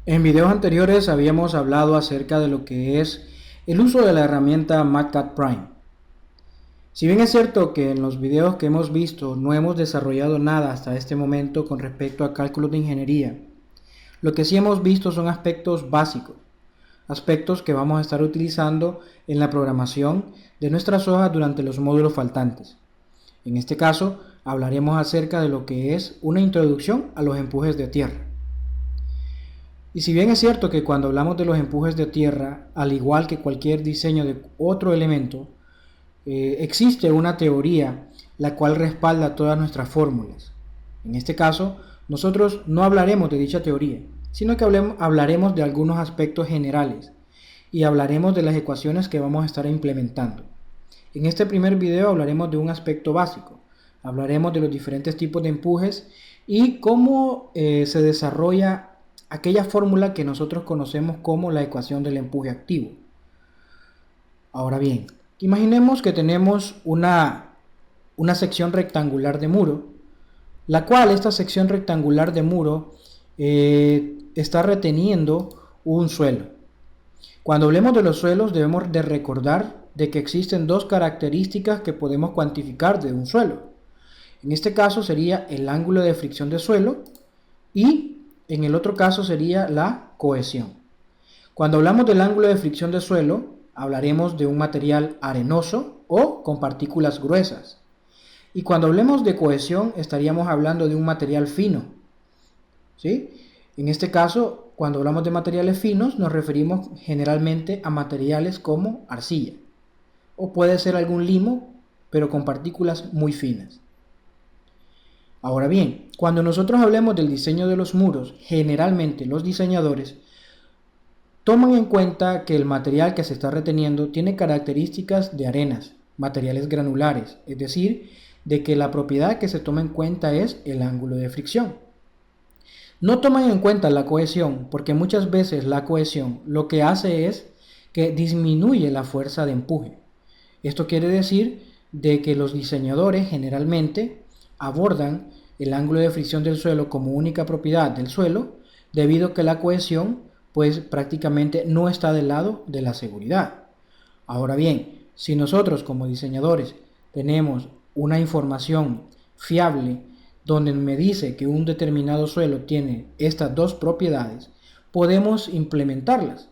En videos anteriores habíamos hablado acerca de lo que es el uso de la herramienta MATCAD Prime. Si bien es cierto que en los videos que hemos visto no hemos desarrollado nada hasta este momento con respecto a cálculos de ingeniería, lo que sí hemos visto son aspectos básicos, aspectos que vamos a estar utilizando en la programación de nuestras hojas durante los módulos faltantes. En este caso, hablaremos acerca de lo que es una introducción a los empujes de tierra. Y si bien es cierto que cuando hablamos de los empujes de tierra, al igual que cualquier diseño de otro elemento, existe una teoría la cual respalda todas nuestras fórmulas. En este caso, nosotros no hablaremos de dicha teoría, sino que hablaremos de algunos aspectos generales y hablaremos de las ecuaciones que vamos a estar implementando. En este primer video hablaremos de un aspecto básico, hablaremos de los diferentes tipos de empujes y cómo se desarrolla aquella fórmula que nosotros conocemos como la ecuación del empuje activo. Ahora bien, imaginemos que tenemos una sección rectangular de muro, la cual esta sección rectangular de muro está reteniendo un suelo. Cuando hablemos de los suelos debemos de recordar de que existen dos características que podemos cuantificar de un suelo. En este caso sería el ángulo de fricción de suelo y en el otro caso sería la cohesión. Cuando hablamos del ángulo de fricción de suelo, hablaremos de un material arenoso o con partículas gruesas. Y cuando hablemos de cohesión, estaríamos hablando de un material fino. ¿Sí? En este caso, cuando hablamos de materiales finos, nos referimos generalmente a materiales como arcilla. O puede ser algún limo, pero con partículas muy finas. Ahora bien, cuando nosotros hablemos del diseño de los muros, generalmente los diseñadores toman en cuenta que el material que se está reteniendo tiene características de arenas, materiales granulares, es decir, de que la propiedad que se toma en cuenta es el ángulo de fricción. No toman en cuenta la cohesión porque muchas veces la cohesión lo que hace es que disminuye la fuerza de empuje. Esto quiere decir de que los diseñadores generalmente abordan el ángulo de fricción del suelo como única propiedad del suelo debido a que la cohesión pues prácticamente no está del lado de la seguridad. Ahora bien, si nosotros como diseñadores tenemos una información fiable donde me dice que un determinado suelo tiene estas dos propiedades, podemos implementarlas.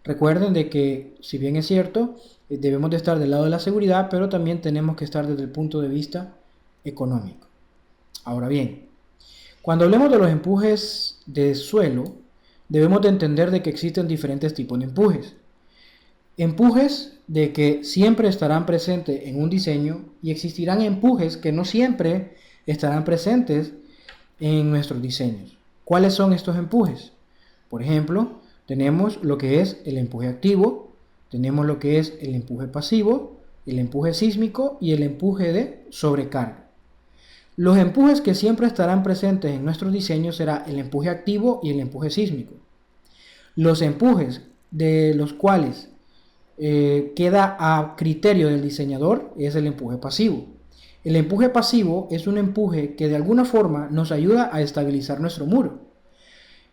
Recuerden de que, si bien es cierto, debemos de estar del lado de la seguridad, pero también tenemos que estar desde el punto de vista económico. Ahora bien, cuando hablemos de los empujes de suelo, debemos de entender de que existen diferentes tipos de empujes. Empujes de que siempre estarán presentes en un diseño y existirán empujes que no siempre estarán presentes en nuestros diseños. ¿Cuáles son estos empujes? Por ejemplo, tenemos lo que es el empuje activo, tenemos lo que es el empuje pasivo, el empuje sísmico y el empuje de sobrecarga. Los empujes que siempre estarán presentes en nuestros diseños será el empuje activo y el empuje sísmico. Los empujes de los cuales queda a criterio del diseñador es el empuje pasivo. El empuje pasivo es un empuje que de alguna forma nos ayuda a estabilizar nuestro muro.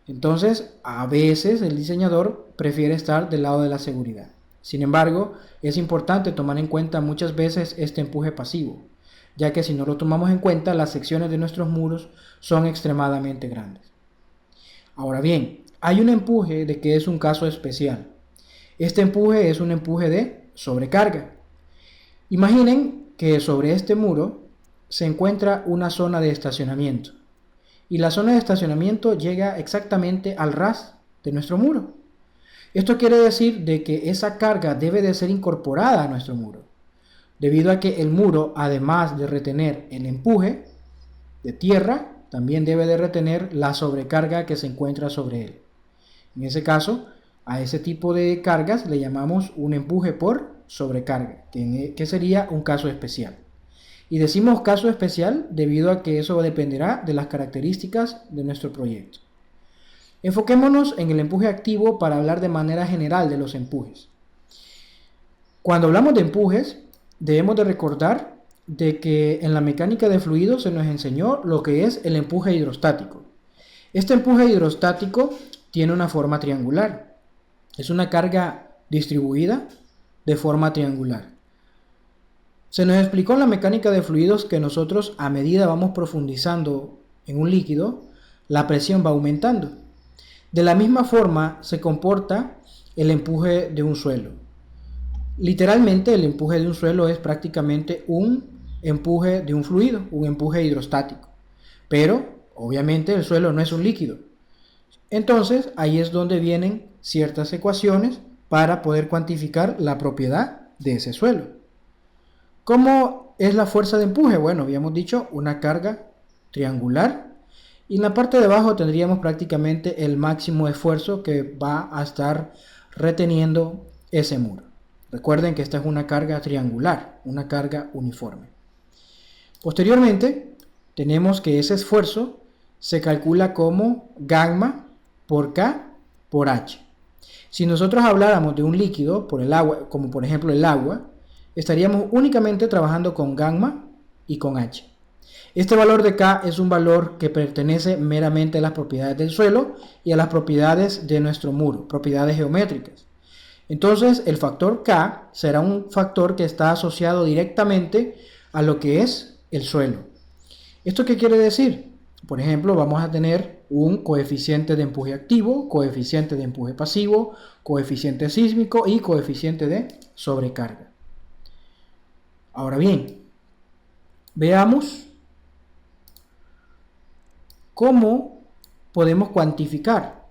Entonces, a veces el diseñador prefiere estar del lado de la seguridad. Sin embargo, es importante tomar en cuenta muchas veces este empuje pasivo, ya que si no lo tomamos en cuenta, las secciones de nuestros muros son extremadamente grandes. Ahora bien, hay un empuje de que es un caso especial. Este empuje es un empuje de sobrecarga. Imaginen que sobre este muro se encuentra una zona de estacionamiento. Y la zona de estacionamiento llega exactamente al ras de nuestro muro. Esto quiere decir de que esa carga debe de ser incorporada a nuestro muro, debido a que el muro, además de retener el empuje de tierra, también debe de retener la sobrecarga que se encuentra sobre él. En ese caso, a ese tipo de cargas le llamamos un empuje por sobrecarga, que sería un caso especial. Y decimos caso especial debido a que eso dependerá de las características de nuestro proyecto. Enfoquémonos en el empuje activo para hablar de manera general de los empujes. Cuando hablamos de empujes, debemos de recordar de que en la mecánica de fluidos se nos enseñó lo que es el empuje hidrostático. Este empuje hidrostático tiene una forma triangular. Es una carga distribuida de forma triangular. Se nos explicó en la mecánica de fluidos que nosotros, a medida vamos profundizando en un líquido, la presión va aumentando. De la misma forma se comporta el empuje de un suelo. Literalmente el empuje de un suelo es prácticamente un empuje de un fluido, un empuje hidrostático. Pero obviamente el suelo no es un líquido. Entonces ahí es donde vienen ciertas ecuaciones para poder cuantificar la propiedad de ese suelo. ¿Cómo es la fuerza de empuje? Bueno, habíamos dicho una carga triangular y en la parte de abajo tendríamos prácticamente el máximo esfuerzo que va a estar reteniendo ese muro. Recuerden que esta es una carga triangular, una carga uniforme. Posteriormente tenemos que ese esfuerzo se calcula como gamma por K por H. Si nosotros habláramos de un líquido por el agua, como por ejemplo el agua, estaríamos únicamente trabajando con gamma y con H. Este valor de K es un valor que pertenece meramente a las propiedades del suelo y a las propiedades de nuestro muro, propiedades geométricas. Entonces el factor K será un factor que está asociado directamente a lo que es el suelo. ¿Esto qué quiere decir? Por ejemplo, vamos a tener un coeficiente de empuje activo, coeficiente de empuje pasivo, coeficiente sísmico y coeficiente de sobrecarga. Ahora bien, veamos cómo podemos cuantificar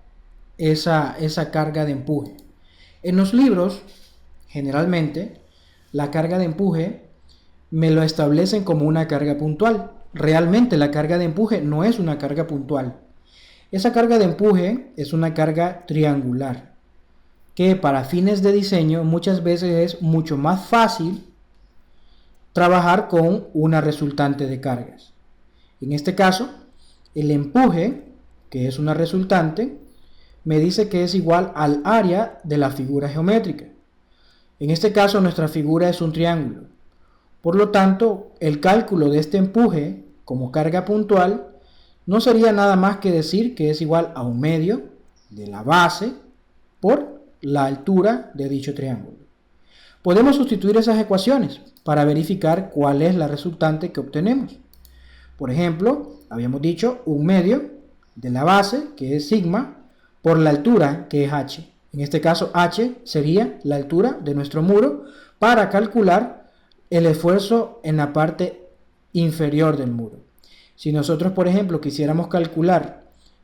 esa carga de empuje. En los libros, generalmente, la carga de empuje me lo establecen como una carga puntual. Realmente la carga de empuje no es una carga puntual. Esa carga de empuje es una carga triangular, que para fines de diseño muchas veces es mucho más fácil trabajar con una resultante de cargas. En este caso, el empuje, que es una resultante, me dice que es igual al área de la figura geométrica. En este caso, nuestra figura es un triángulo. Por lo tanto, el cálculo de este empuje como carga puntual no sería nada más que decir que es igual a un medio de la base por la altura de dicho triángulo. Podemos sustituir esas ecuaciones para verificar cuál es la resultante que obtenemos. Por ejemplo, habíamos dicho un medio de la base, que es sigma, por la altura, que es h. En este caso, h sería la altura de nuestro muro para calcular el esfuerzo en la parte inferior del muro. Si nosotros, por ejemplo, quisiéramos calcular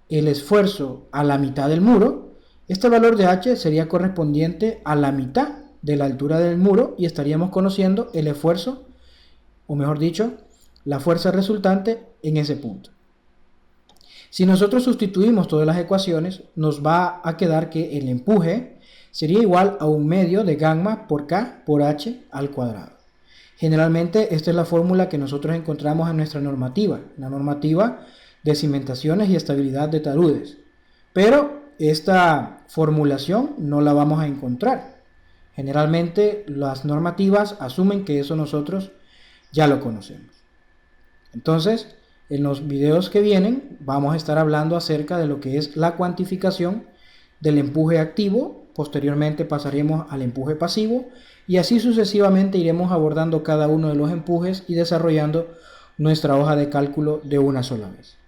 el esfuerzo a la mitad del muro, este valor de h sería correspondiente a la mitad de la altura del muro y estaríamos conociendo el esfuerzo, o mejor dicho, la fuerza resultante en ese punto. Si nosotros sustituimos todas las ecuaciones, nos va a quedar que el empuje sería igual a un medio de gamma por K por H al cuadrado. Generalmente esta es la fórmula que nosotros encontramos en nuestra normativa, la normativa de cimentaciones y estabilidad de taludes. Pero esta formulación no la vamos a encontrar. Generalmente las normativas asumen que eso nosotros ya lo conocemos. Entonces, en los videos que vienen vamos a estar hablando acerca de lo que es la cuantificación del empuje activo. Posteriormente pasaremos al empuje pasivo y así sucesivamente iremos abordando cada uno de los empujes y desarrollando nuestra hoja de cálculo de una sola vez.